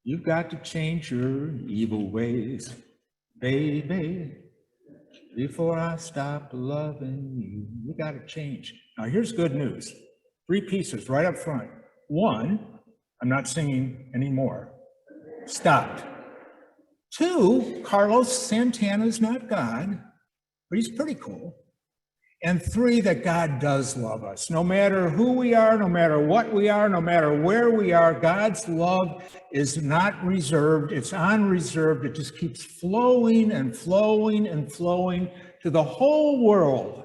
You've got to change your evil ways, baby, before I stop loving you. You got to change. Now, here's good news. 3 pieces right up front. 1, I'm not singing anymore. Stopped. 2, Carlos Santana's not God, but he's pretty cool. And 3, that God does love us. No matter who we are, no matter what we are, no matter where we are, God's love is not reserved. It's unreserved. It just keeps flowing and flowing and flowing to the whole world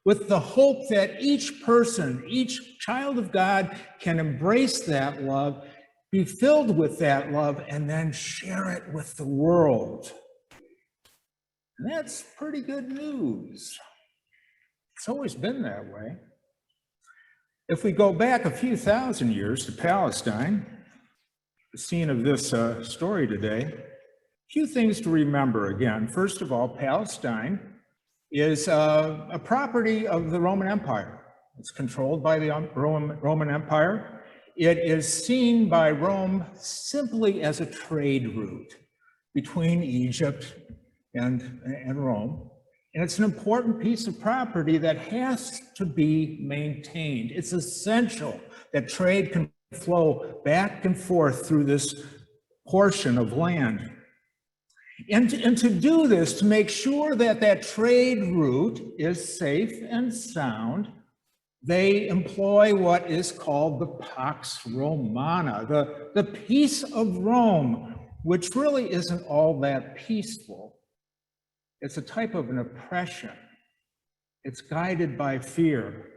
with the hope that each person, each child of God can embrace that love, be filled with that love, and then share it with the world. And that's pretty good news. It's always been that way. If we go back a few thousand years to Palestine, the scene of this story today, a few things to remember again. First of all, Palestine is a property of the Roman Empire. It's controlled by the Roman Empire. It is seen by Rome simply as a trade route between Egypt and Rome. And it's an important piece of property that has to be maintained. It's essential that trade can flow back and forth through this portion of land. And to do this, to make sure that that trade route is safe and sound, they employ what is called the Pax Romana, the peace of Rome, which really isn't all that peaceful. It's a type of an oppression. It's guided by fear.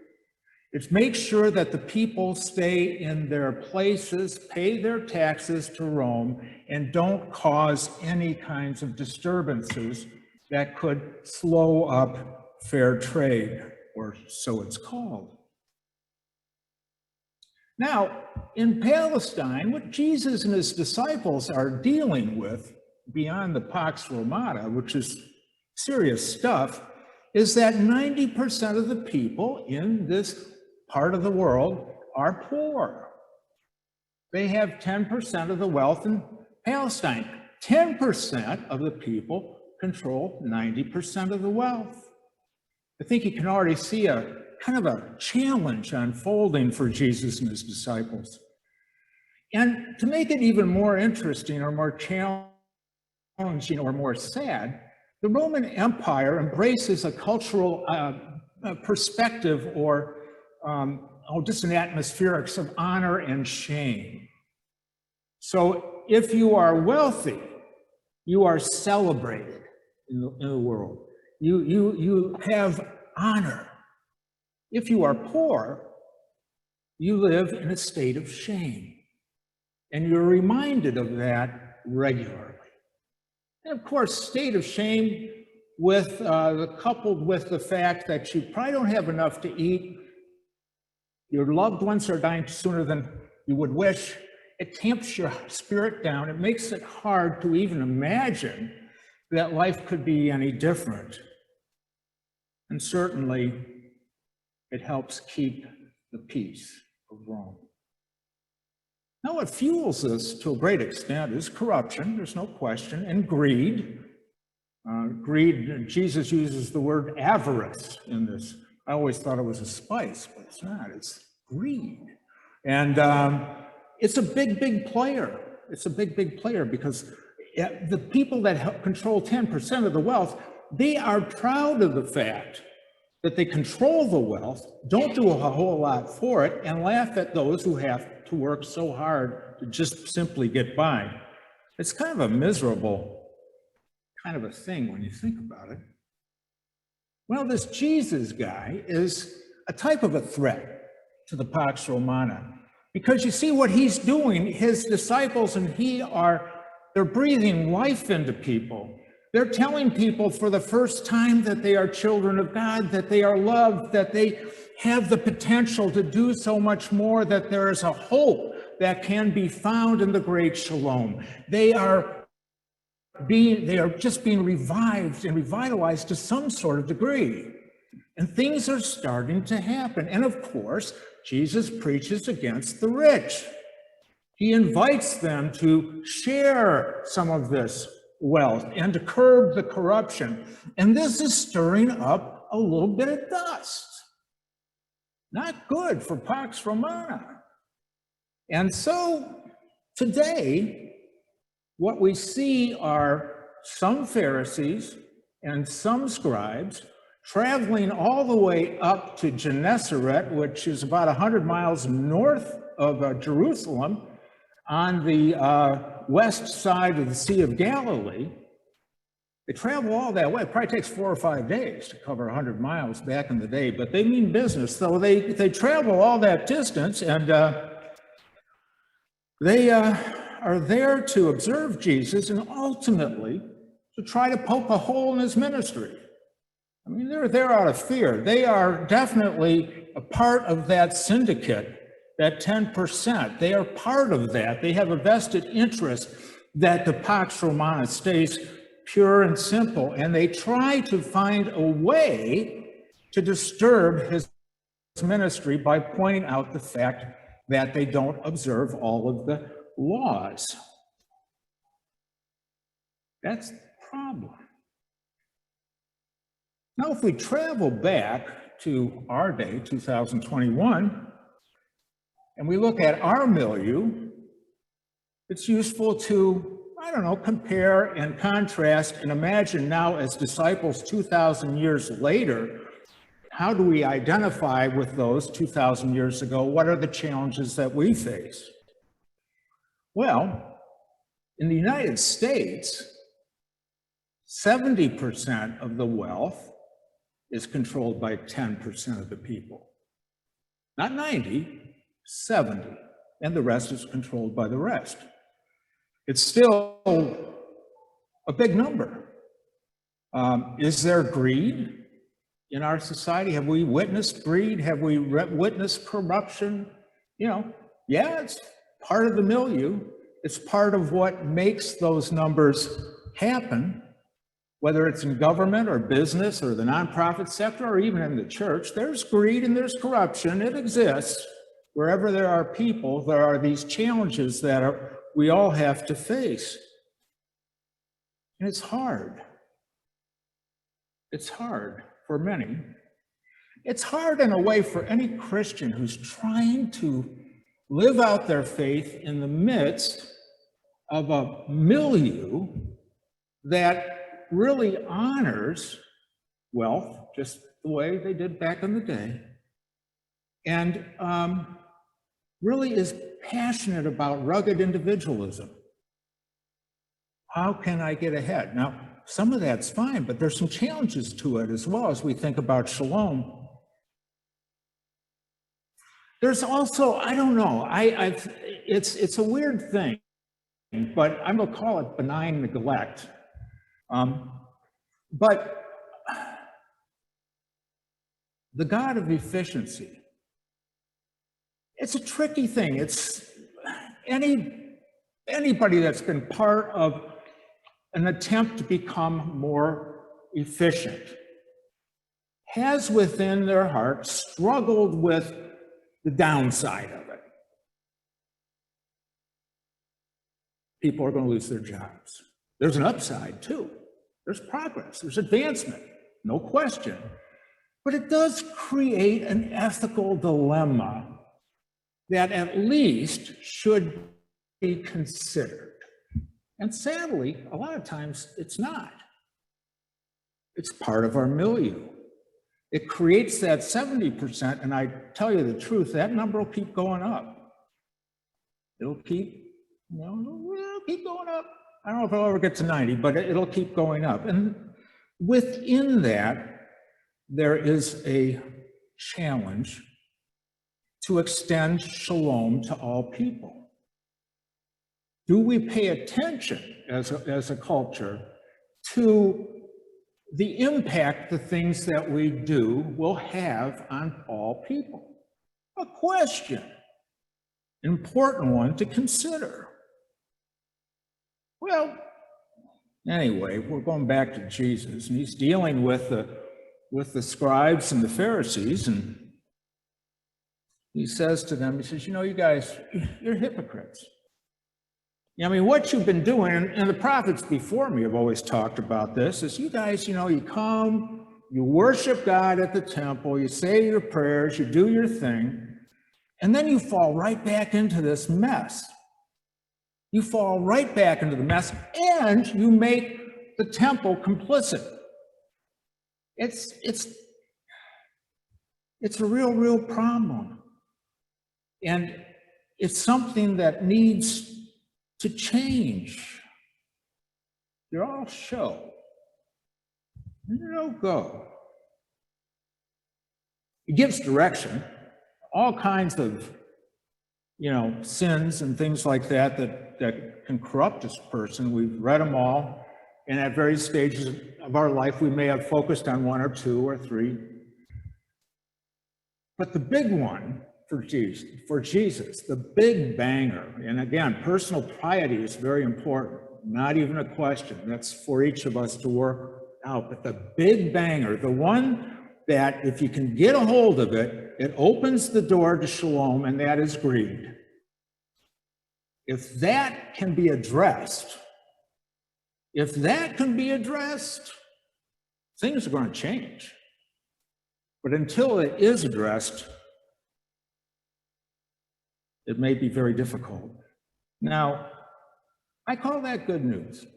It makes sure that the people stay in their places, pay their taxes to Rome, and don't cause any kinds of disturbances that could slow up fair trade, or so it's called. Now, in Palestine, what Jesus and his disciples are dealing with, beyond the Pax Romana, which is serious stuff, is that 90% of the people in this part of the world are poor. They have 10% of the wealth in Palestine. 10% of the people control 90% of the wealth. I think you can already see a kind of a challenge unfolding for Jesus and his disciples. And to make it even more interesting or more challenging or more sad, the Roman Empire embraces a cultural perspective or just an atmospherics of honor and shame. So if you are wealthy, you are celebrated in the world. You have honor. If you are poor, you live in a state of shame. And you're reminded of that regularly. And of course, state of shame coupled with the fact that you probably don't have enough to eat, your loved ones are dying sooner than you would wish, it tamps your spirit down. It makes it hard to even imagine that life could be any different. And certainly, it helps keep the peace of Rome. Now, what fuels this to a great extent is corruption, there's no question, and greed. Greed, Jesus uses the word avarice in this. I always thought it was a spice, but it's not, it's greed. And it's a big player. It's a big player because the people that control 10% of the wealth, they are proud of the fact that they control the wealth, don't do a whole lot for it, and laugh at those who have to work so hard to just simply get by. It's kind of a miserable kind of a thing when you think about it. Well, this Jesus guy is a type of a threat to the Pax Romana, because you see what he's doing, his disciples and they're breathing life into people. They're telling people for the first time that they are children of God, that they are loved, that they have the potential to do so much more, that there is a hope that can be found in the great Shalom. They are just being revived and revitalized to some sort of degree. And things are starting to happen. And of course, Jesus preaches against the rich. He invites them to share some of this wealth and to curb the corruption. And this is stirring up a little bit of dust. Not good for Pax Romana. And so today, what we see are some Pharisees and some scribes traveling all the way up to Gennesaret, which is about 100 miles north of Jerusalem, on the west side of the Sea of Galilee. They travel all that way. It probably takes 4 or 5 days to cover 100 miles back in the day, but they mean business. So they travel all that distance, and they are there to observe Jesus and ultimately to try to poke a hole in his ministry. I mean, they're there out of fear. They are definitely a part of that syndicate, that 10%. They are part of that. They have a vested interest that the Pax Romana stays pure and simple, and they try to find a way to disturb his ministry by pointing out the fact that they don't observe all of the laws. That's the problem. Now, if we travel back to our day, 2021, and we look at our milieu, it's useful to, I don't know, compare and contrast and imagine now as disciples 2,000 years later, how do we identify with those 2,000 years ago? What are the challenges that we face? Well, in the United States, 70% of the wealth is controlled by 10% of the people. Not 90, 70, and the rest is controlled by the rest. It's still a big number. Is there greed in our society? Have we witnessed greed? Have we witnessed corruption? You know, yeah, it's part of the milieu. It's part of what makes those numbers happen, whether it's in government or business or the nonprofit sector or even in the church. There's greed and there's corruption. It exists. Wherever there are people, there are these challenges that we all have to face. And it's hard. It's hard for many. It's hard in a way for any Christian who's trying to live out their faith in the midst of a milieu that really honors wealth, just the way they did back in the day, and really is passionate about rugged individualism. How can I get ahead? Now, some of that's fine, but there's some challenges to it as well as we think about Shalom. There's also, I don't know, it's a weird thing, but I'm gonna call it benign neglect. But the God of efficiency, it's a tricky thing. It's anybody that's been part of an attempt to become more efficient has within their heart struggled with the downside of it. People are going to lose their jobs. There's an upside too. There's progress, there's advancement, no question. But it does create an ethical dilemma that at least should be considered. And sadly, a lot of times it's not. It's part of our milieu. It creates that 70%, and I tell you the truth, that number will keep going up. It'll keep, it'll keep going up. I don't know if it'll ever get to 90, but it'll keep going up. And within that, there is a challenge to extend shalom to all people. Do we pay attention as a culture to the impact the things that we do will have on all people? A question, an important one to consider. Well, anyway, we're going back to Jesus, and he's dealing with the scribes and the Pharisees, and he says to them, he says, you guys, you're hypocrites. I mean, what you've been doing, and the prophets before me have always talked about this, is you guys, you come, you worship God at the temple, you say your prayers, you do your thing, and then you fall right back into this mess. You fall right back into the mess, and you make the temple complicit. It's a real problem. And it's something that needs to change. You're all show. No go. It gives direction. All kinds of, sins and things like that can corrupt this person. We've read them all. And at various stages of our life, we may have focused on one or two or three. But the big one for Jesus, the big banger, and again, personal piety is very important, not even a question. That's for each of us to work out. But the big banger, the one that if you can get a hold of it, it opens the door to shalom, and that is greed. If that can be addressed, things are going to change. But until it is addressed, it may be very difficult. Now, I call that good news. It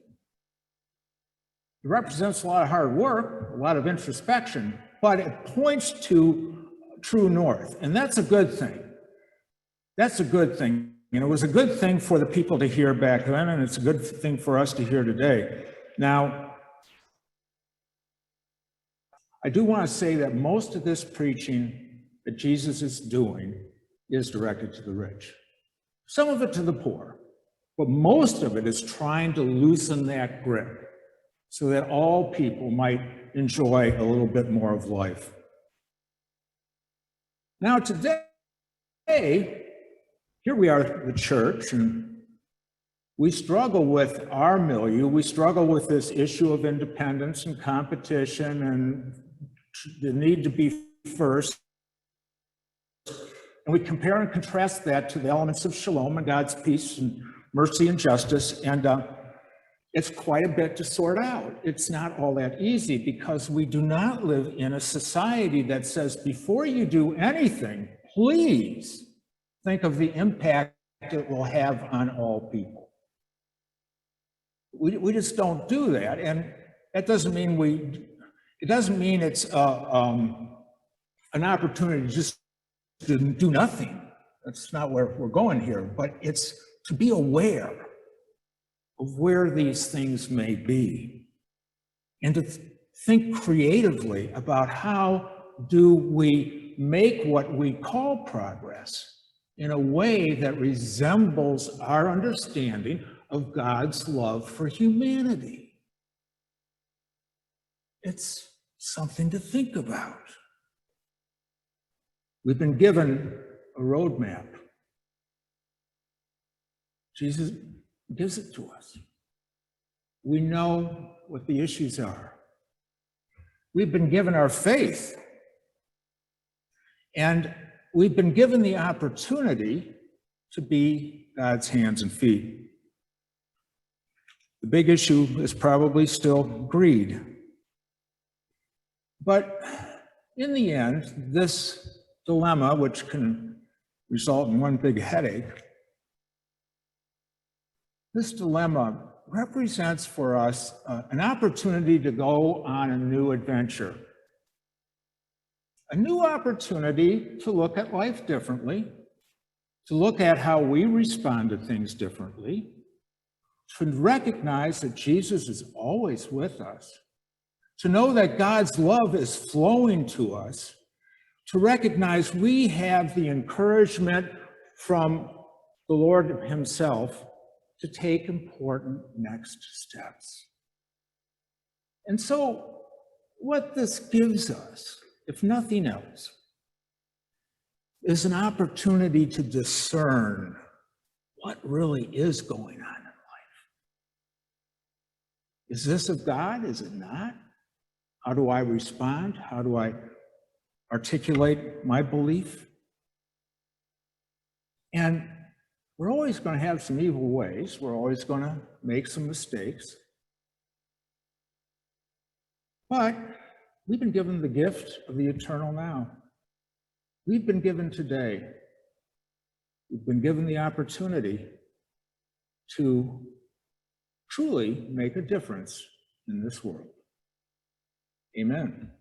represents a lot of hard work, a lot of introspection, but it points to true north, and that's a good thing. That's a good thing. It was a good thing for the people to hear back then, and it's a good thing for us to hear today. Now, I do want to say that most of this preaching that Jesus is doing is directed to the rich. Some of it to the poor, but most of it is trying to loosen that grip so that all people might enjoy a little bit more of life. Now today, here we are at the church, and we struggle with our milieu. We struggle with this issue of independence and competition and the need to be first. And we compare and contrast that to the elements of shalom and God's peace and mercy and justice. And it's quite a bit to sort out. It's not all that easy because we do not live in a society that says, before you do anything, please think of the impact it will have on all people. We just don't do that. And that doesn't mean it's an opportunity to just to do nothing. That's not where we're going here, but it's to be aware of where these things may be and to think creatively about how do we make what we call progress in a way that resembles our understanding of God's love for humanity. It's something to think about. We've been given a roadmap. Jesus gives it to us. We know what the issues are. We've been given our faith. And we've been given the opportunity to be God's hands and feet. The big issue is probably still greed. But in the end, this dilemma, which can result in one big headache, this dilemma represents for us an opportunity to go on a new adventure. A new opportunity to look at life differently, to look at how we respond to things differently, to recognize that Jesus is always with us, to know that God's love is flowing to us, to recognize we have the encouragement from the Lord himself to take important next steps. And so what this gives us, if nothing else, is an opportunity to discern what really is going on in life. Is this of God? Is it not? How do I respond? How do I articulate my belief? And We're always going to have some evil ways. We're always going to make some mistakes. But we've been given the gift of the eternal now. We've been given today. We've been given the opportunity to truly make a difference in this world. Amen.